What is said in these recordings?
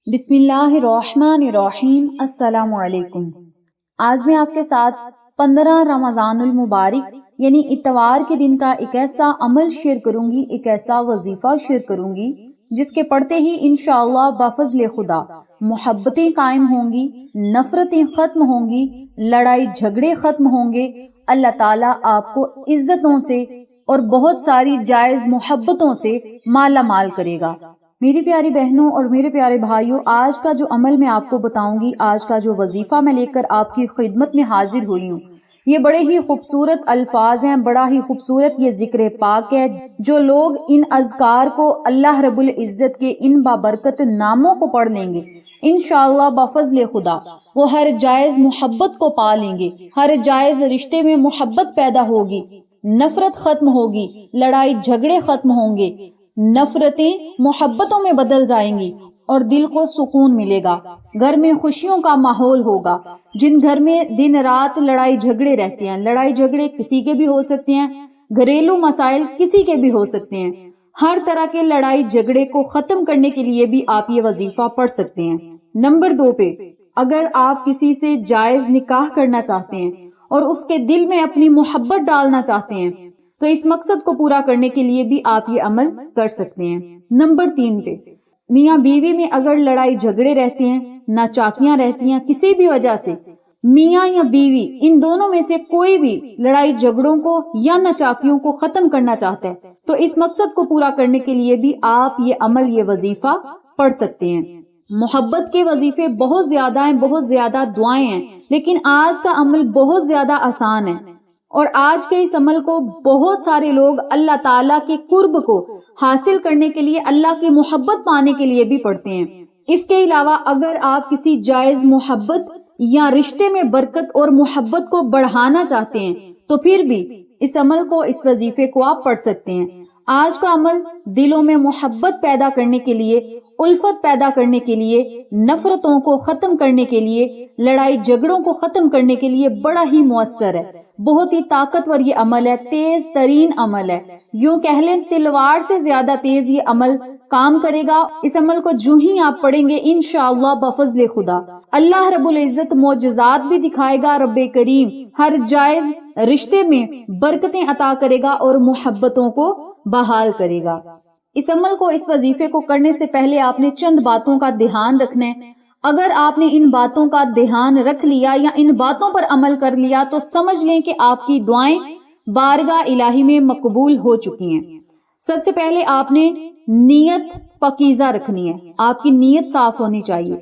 بسم اللہ الرحمن الرحیم۔ السلام علیکم۔ آج میں آپ کے ساتھ 15 رمضان المبارک یعنی اتوار کے دن کا ایک ایسا عمل شیئر کروں گی، ایک ایسا وظیفہ شیئر کروں گی جس کے پڑھتے ہی انشاءاللہ بفضل خدا محبتیں قائم ہوں گی، نفرتیں ختم ہوں گی، لڑائی جھگڑے ختم ہوں گے۔ اللہ تعالیٰ آپ کو عزتوں سے اور بہت ساری جائز محبتوں سے مالا مال کرے گا۔ میری پیاری بہنوں اور میرے پیارے بھائیوں، آج کا جو عمل میں آپ کو بتاؤں گی، آج کا جو وظیفہ میں لے کر آپ کی خدمت میں حاضر ہوئی ہوں، یہ بڑے ہی خوبصورت الفاظ ہیں، بڑا ہی خوبصورت یہ ذکر پاک ہے۔ جو لوگ ان اذکار کو اللہ رب العزت کے ان بابرکت ناموں کو پڑھ لیں گے، انشاءاللہ بفضل خدا وہ ہر جائز محبت کو پا لیں گے، ہر جائز رشتے میں محبت پیدا ہوگی، نفرت ختم ہوگی، لڑائی جھگڑے ختم ہوں گے، نفرتیں محبتوں میں بدل جائیں گی اور دل کو سکون ملے گا، گھر میں خوشیوں کا ماحول ہوگا۔ جن گھر میں دن رات لڑائی جھگڑے رہتے ہیں، لڑائی جھگڑے کسی کے بھی ہو سکتے ہیں، گھریلو مسائل کسی کے بھی ہو سکتے ہیں، ہر طرح کے لڑائی جھگڑے کو ختم کرنے کے لیے بھی آپ یہ وظیفہ پڑھ سکتے ہیں۔ نمبر 2 پہ، اگر آپ کسی سے جائز نکاح کرنا چاہتے ہیں اور اس کے دل میں اپنی محبت ڈالنا چاہتے ہیں تو اس مقصد کو پورا کرنے کے لیے بھی آپ یہ عمل کر سکتے ہیں۔ نمبر 3 پہ، میاں بیوی میں اگر لڑائی جھگڑے رہتے ہیں، ناچاکیاں رہتی ہیں کسی بھی وجہ سے، میاں یا بیوی ان دونوں میں سے کوئی بھی لڑائی جھگڑوں کو یا ناچاکیوں کو ختم کرنا چاہتا ہے تو اس مقصد کو پورا کرنے کے لیے بھی آپ یہ عمل، یہ وظیفہ پڑھ سکتے ہیں۔ محبت کے وظیفے بہت زیادہ ہیں، بہت زیادہ دعائیں ہیں، لیکن آج کا عمل بہت زیادہ آسان ہے اور آج کے اس عمل کو بہت سارے لوگ اللہ تعالیٰ کے قرب کو حاصل کرنے کے لیے، اللہ کی محبت پانے کے لیے بھی پڑھتے ہیں۔ اس کے علاوہ اگر آپ کسی جائز محبت یا رشتے میں برکت اور محبت کو بڑھانا چاہتے ہیں تو پھر بھی اس عمل کو، اس وظیفے کو آپ پڑھ سکتے ہیں۔ آج کا عمل دلوں میں محبت پیدا کرنے کے لیے، الفت پیدا کرنے کے لیے، نفرتوں کو ختم کرنے کے لیے، لڑائی جھگڑوں کو ختم کرنے کے لیے بڑا ہی مؤثر ہے، بہت ہی طاقتور یہ عمل ہے، تیز ترین عمل ہے، یوں کہہ لیں تلوار سے زیادہ تیز یہ عمل کام کرے گا۔ اس عمل کو جو ہی آپ پڑھیں گے انشاءاللہ بفضل خدا اللہ رب العزت معجزات بھی دکھائے گا، رب کریم ہر جائز رشتے میں برکتیں عطا کرے گا اور محبتوں کو بحال کرے گا۔ اس عمل کو، اس وظیفے کو کرنے سے پہلے آپ نے چند باتوں کا دھیان رکھنا ہے۔ اگر آپ نے ان باتوں کا دھیان رکھ لیا یا ان باتوں پر عمل کر لیا تو سمجھ لیں کہ آپ کی دعائیں بارگاہ الہی میں مقبول ہو چکی ہیں۔ سب سے پہلے آپ نے نیت پاکیزہ رکھنی ہے، آپ کی نیت صاف ہونی چاہیے۔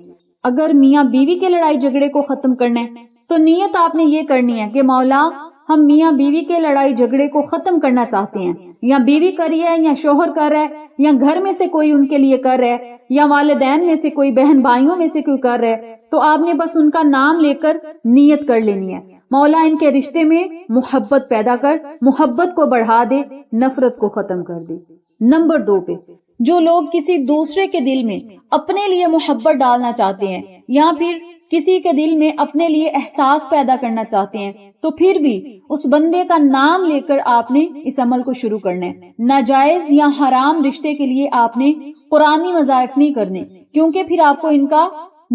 اگر میاں بیوی کے لڑائی جھگڑے کو ختم کرنا ہے تو نیت آپ نے یہ کرنی ہے کہ مولا ہم میاں بیوی کے لڑائی جھگڑے کو ختم کرنا چاہتے ہیں، یا بیوی کر رہی ہے یا شوہر کر رہا ہے یا گھر میں سے کوئی ان کے لیے کر رہا ہے یا والدین میں سے کوئی، بہن بھائیوں میں سے کوئی کر رہا ہے، تو آپ نے بس ان کا نام لے کر نیت کر لینی ہے، مولا ان کے رشتے میں محبت پیدا کر، محبت کو بڑھا دے، نفرت کو ختم کر دے۔ نمبر 2 پہ، جو لوگ کسی دوسرے کے دل میں اپنے لیے محبت ڈالنا چاہتے ہیں یا پھر کسی کے دل میں اپنے لیے احساس پیدا کرنا چاہتے ہیں تو پھر بھی اس بندے کا نام لے کر آپ نے اس عمل کو شروع کرنا ہے۔ ناجائز یا حرام رشتے کے لیے آپ نے قرآنی وظائف نہیں کرنے، کیونکہ پھر آپ کو ان کا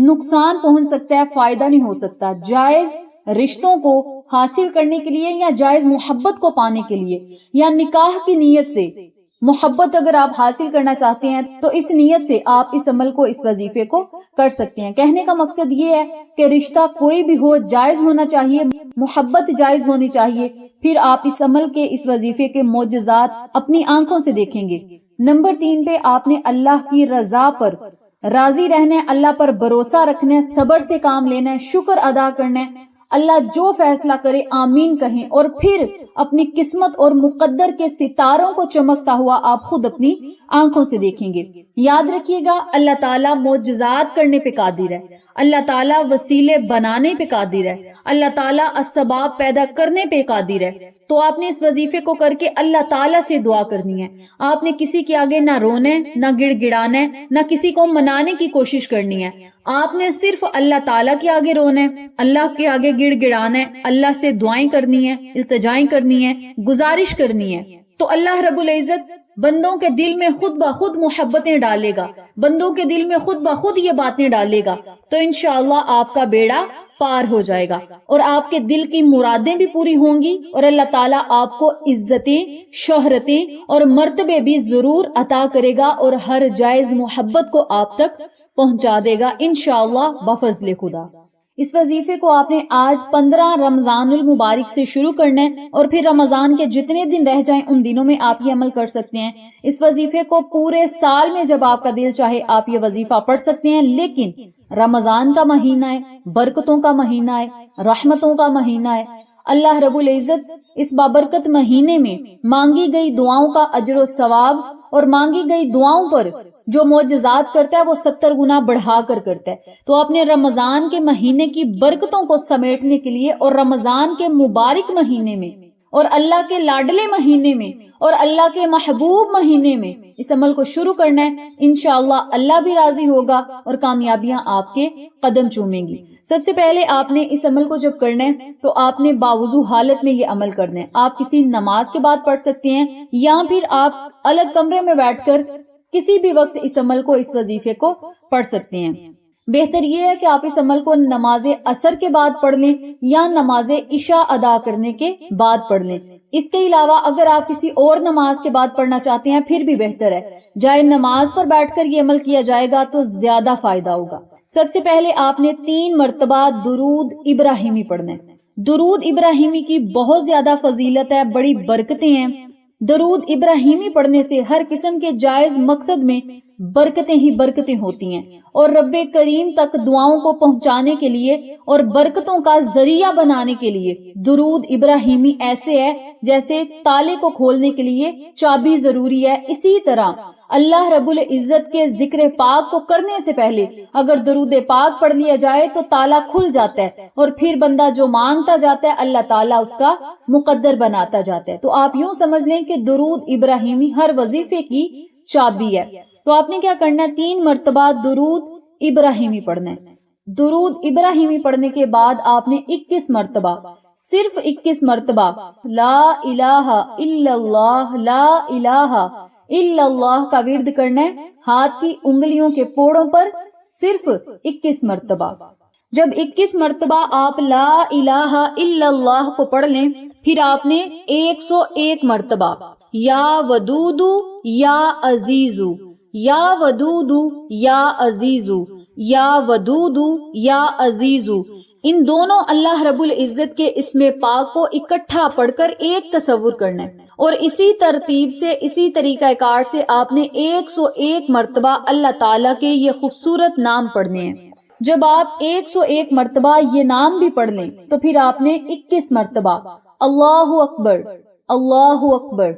نقصان پہنچ سکتا ہے، فائدہ نہیں ہو سکتا۔ جائز رشتوں کو حاصل کرنے کے لیے یا جائز محبت کو پانے کے لیے یا نکاح کی نیت سے محبت اگر آپ حاصل کرنا چاہتے ہیں تو اس نیت سے آپ اس عمل کو، اس وظیفے کو کر سکتے ہیں۔ کہنے کا مقصد یہ ہے کہ رشتہ کوئی بھی ہو جائز ہونا چاہیے، محبت جائز ہونی چاہیے، پھر آپ اس عمل کے، اس وظیفے کے معجزات اپنی آنکھوں سے دیکھیں گے۔ نمبر 3 پہ، آپ نے اللہ کی رضا پر راضی رہنا ہے، اللہ پر بھروسہ رکھنا ہے، صبر سے کام لینا ہے، شکر ادا کرنا ہے، اللہ جو فیصلہ کرے آمین کہیں، اور پھر اپنی قسمت اور مقدر کے ستاروں کو چمکتا ہوا آپ خود اپنی آنکھوں سے دیکھیں گے۔ یاد رکھیے گا اللہ تعالیٰ معجزات کرنے پہ قادر ہے، اللہ تعالیٰ وسیلے بنانے پہ قادر ہے، اللہ تعالیٰ اسباب پیدا کرنے پہ قادر ہے۔ تو آپ نے اس وظیفے کو کر کے اللہ تعالیٰ سے دعا کرنی ہے۔ آپ نے کسی کے آگے نہ رونا ہے، نہ گڑ گڑانا ہے، نہ کسی کو منانے کی کوشش کرنی ہے، آپ نے صرف اللہ تعالیٰ کے آگے رونا ہے، اللہ کے آگے گڑ گڑانا ہے، اللہ سے دعائیں کرنی ہے، التجائیں کرنی ہے، گزارش کرنی ہے۔ تو اللہ رب العزت بندوں کے دل میں خود بخود محبتیں ڈالے گا، بندوں کے دل میں خود بخود یہ باتیں ڈالے گا، تو انشاءاللہ آپ کا بیڑا پار ہو جائے گا اور آپ کے دل کی مرادیں بھی پوری ہوں گی، اور اللہ تعالیٰ آپ کو عزتیں، شہرتیں اور مرتبے بھی ضرور عطا کرے گا، اور ہر جائز محبت کو آپ تک پہنچا دے گا انشاءاللہ بفضل خدا۔ اس وظیفے کو آپ نے آج 15 رمضان المبارک سے شروع کرنا ہے، اور پھر رمضان کے جتنے دن رہ جائیں ان دنوں میں آپ یہ عمل کر سکتے ہیں۔ اس وظیفے کو پورے سال میں جب آپ کا دل چاہے آپ یہ وظیفہ پڑھ سکتے ہیں، لیکن رمضان کا مہینہ ہے، برکتوں کا مہینہ ہے، رحمتوں کا مہینہ ہے۔ اللہ رب العزت اس بابرکت مہینے میں مانگی گئی دعاؤں کا اجر و ثواب اور مانگی گئی دعاؤں پر جو معجزات کرتا ہے وہ 70 گنا بڑھا کر کرتا ہے۔ تو آپ نے رمضان کے مہینے کی برکتوں کو سمیٹنے کے لیے اور رمضان کے مبارک مہینے میں اور اللہ کے لاڈلے مہینے میں اور اللہ کے محبوب مہینے میں اس عمل کو شروع کرنا ہے۔ انشاءاللہ اللہ بھی راضی ہوگا اور کامیابیاں آپ کے قدم چومیں گی۔ سب سے پہلے آپ نے اس عمل کو جب کرنا ہے تو آپ نے باوضو حالت میں یہ عمل کرنا ہے۔ آپ کسی نماز کے بعد پڑھ سکتے ہیں، یا پھر آپ الگ کمرے میں بیٹھ کر کسی بھی وقت اس عمل کو، اس وظیفے کو پڑھ سکتے ہیں۔ بہتر یہ ہے کہ آپ اس عمل کو نماز عصر کے بعد پڑھ لیں یا نماز عشاء ادا کرنے کے بعد پڑھ لیں۔ اس کے علاوہ اگر آپ کسی اور نماز کے بعد پڑھنا چاہتے ہیں پھر بھی بہتر ہے، جائے نماز پر بیٹھ کر یہ عمل کیا جائے گا تو زیادہ فائدہ ہوگا۔ سب سے پہلے آپ نے 3 مرتبہ درود ابراہیمی پڑھنا ہے۔ درود ابراہیمی کی بہت زیادہ فضیلت ہے، بڑی برکتیں ہیں۔ درود ابراہیمی پڑھنے سے ہر قسم کے جائز مقصد میں برکتیں ہی برکتیں ہوتی ہیں، اور رب کریم تک دعاؤں کو پہنچانے کے لیے اور برکتوں کا ذریعہ بنانے کے لیے درود ابراہیمی ایسے ہے جیسے تالے کو کھولنے کے لیے چابی ضروری ہے۔ اسی طرح اللہ رب العزت کے ذکر پاک کو کرنے سے پہلے اگر درود پاک پڑھ لیا جائے تو تالا کھل جاتا ہے، اور پھر بندہ جو مانگتا جاتا ہے اللہ تعالیٰ اس کا مقدر بناتا جاتا ہے۔ تو آپ یوں سمجھ لیں کہ درود ابراہیمی ہر وظیفے کی چابی ہے۔ تو آپ نے کیا کرنا ہے، 3 مرتبہ درود ابراہیمی پڑھنا ہے۔ درود ابراہیمی پڑھنے کے بعد آپ نے 21 مرتبہ، صرف 21 مرتبہ لا الہ الا اللہ، لا الہ الا اللہ کا ورد کرنا ہے، ہاتھ کی انگلیوں کے پوڑوں پر صرف 21 مرتبہ۔ جب 21 مرتبہ آپ لا الہ الا اللہ کو پڑھ لیں، پھر آپ نے 101 مرتبہ یا ودودو یا عزیزو، یا ودودو یا عزیزو، یا ودودو یا عزیزو، ان دونوں اللہ رب العزت کے اسم پاک کو اکٹھا پڑھ کر ایک تصور کرنا ہے، اور اسی ترتیب سے، اسی طریقہ کار سے آپ نے 101 مرتبہ اللہ تعالیٰ کے یہ خوبصورت نام پڑھنے ہیں۔ جب آپ 101 مرتبہ یہ نام بھی پڑھ لیں تو پھر آپ نے 21 مرتبہ اللہ اکبر، اللہ اکبر،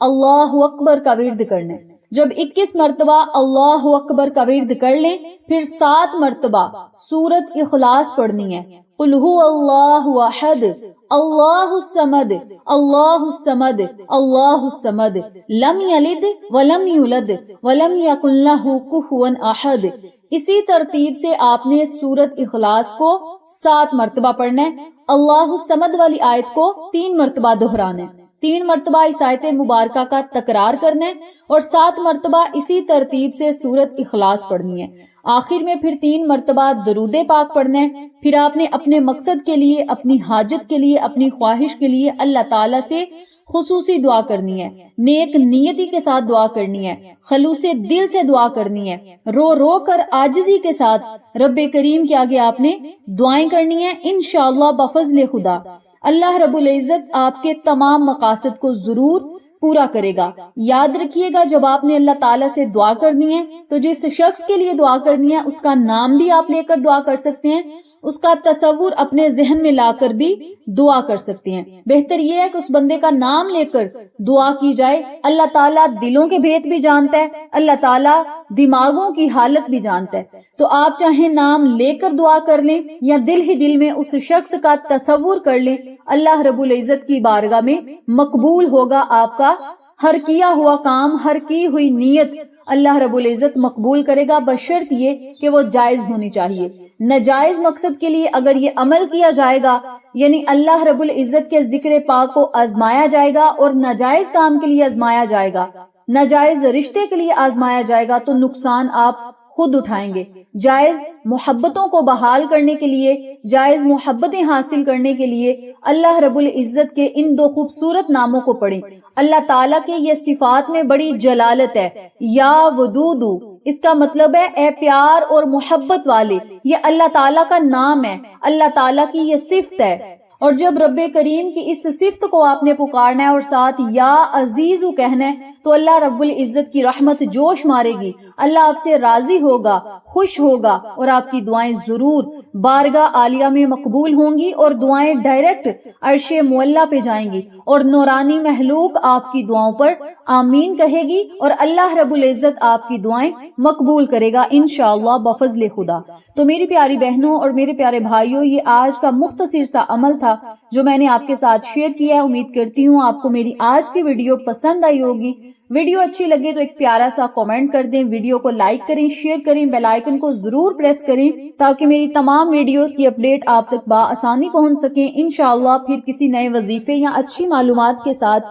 اللہ اکبر کا ورد کرنا ہے۔ جب 21 مرتبہ اللہ اکبر کا ورد کر لیں، پھر 7 مرتبہ سورت اخلاص پڑھنی ہے۔ قل هو اللہ احد، اللہ الصمد، اللہ الصمد، اللہ الصمد، لم یلد ولم یولد ولم یکن لہ کفوا احد۔ اسی ترتیب سے آپ نے سورت اخلاص کو 7 مرتبہ پڑھنا ہے۔ اللہ الصمد والی آیت کو 3 مرتبہ دہرانا ہے، 3 مرتبہ اس آیت مبارکہ کا تکرار کرنا ہے، اور 7 مرتبہ اسی ترتیب سے سورت اخلاص پڑھنی ہے۔ آخر میں پھر 3 مرتبہ درود پاک پڑھنا ہے۔ پھر آپ نے اپنے مقصد کے لیے، اپنی حاجت کے لیے، اپنی خواہش کے لیے اللہ تعالیٰ سے خصوصی دعا کرنی ہے، نیک نیتی کے ساتھ دعا کرنی ہے، خلوص دل سے دعا کرنی ہے، رو رو کر عاجزی کے ساتھ رب کریم کے آگے آپ نے دعائیں کرنی ہیں۔ انشاءاللہ بفضل خدا اللہ رب العزت آپ کے تمام مقاصد کو ضرور پورا کرے گا۔ یاد رکھیے گا جب آپ نے اللہ تعالیٰ سے دعا کرنی ہے تو جس شخص کے لیے دعا کرنی ہے اس کا نام بھی آپ لے کر دعا کر سکتے ہیں، اس کا تصور اپنے ذہن میں لا کر بھی دعا کر سکتے ہیں۔ بہتر یہ ہے کہ اس بندے کا نام لے کر دعا کی جائے۔ اللہ تعالیٰ دلوں کے بھید بھی جانتا ہے، اللہ تعالیٰ دماغوں کی حالت بھی جانتا ہے۔ تو آپ چاہے نام لے کر دعا کر لیں یا دل ہی دل میں اس شخص کا تصور کر لیں، اللہ رب العزت کی بارگاہ میں مقبول ہوگا آپ کا ہر کیا ہوا کام، ہر کی ہوئی نیت اللہ رب العزت مقبول کرے گا، بشرط یہ کہ وہ جائز ہونی چاہیے۔ ناجائز مقصد کے لیے اگر یہ عمل کیا جائے گا، یعنی اللہ رب العزت کے ذکر پاک کو آزمایا جائے گا اور ناجائز کام کے لیے آزمایا جائے گا، ناجائز رشتے کے لیے آزمایا جائے گا، تو نقصان آپ خود اٹھائیں گے۔ جائز محبتوں کو بحال کرنے کے لیے، جائز محبتیں حاصل کرنے کے لیے اللہ رب العزت کے ان دو خوبصورت ناموں کو پڑھیں۔ اللہ تعالیٰ کے یہ صفات میں بڑی جلالت ہے، یا ودودو، اس کا مطلب ہے اے پیار اور محبت والے، یہ اللہ تعالیٰ کا نام ہے، اللہ تعالیٰ کی یہ صفت ہے۔ اور جب رب کریم کی اس صفت کو آپ نے پکارنا ہے اور ساتھ یا عزیزو کہنا ہے، تو اللہ رب العزت کی رحمت جوش مارے گی، اللہ آپ سے راضی ہوگا، خوش ہوگا، اور آپ کی دعائیں ضرور بارگاہ عالیہ میں مقبول ہوں گی، اور دعائیں ڈائریکٹ عرش معلیٰ پہ جائیں گی، اور نورانی محلوق آپ کی دعاؤں پر آمین کہے گی، اور اللہ رب العزت آپ کی دعائیں مقبول کرے گا انشاءاللہ بفضل خدا۔ تو میری پیاری بہنوں اور میرے پیارے بھائیوں، یہ آج کا مختصر سا عمل تھا جو میں نے آپ کے ساتھ شیئر کیا ہے۔ امید کرتی ہوں آپ کو میری آج کی ویڈیو پسند آئی ہوگی۔ ویڈیو اچھی لگے تو ایک پیارا سا کامنٹ کر دیں، ویڈیو کو لائک کریں، شیئر کریں، بیل آئیکن کو ضرور پریس کریں تاکہ میری تمام ویڈیوز کی اپڈیٹ آپ تک بآسانی پہنچ سکیں۔ انشاءاللہ پھر کسی نئے وظیفے یا اچھی معلومات کے ساتھ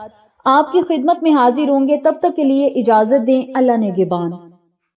آپ کی خدمت میں حاضر ہوں گے۔ تب تک کے لیے اجازت دیں، اللہ نگہبان۔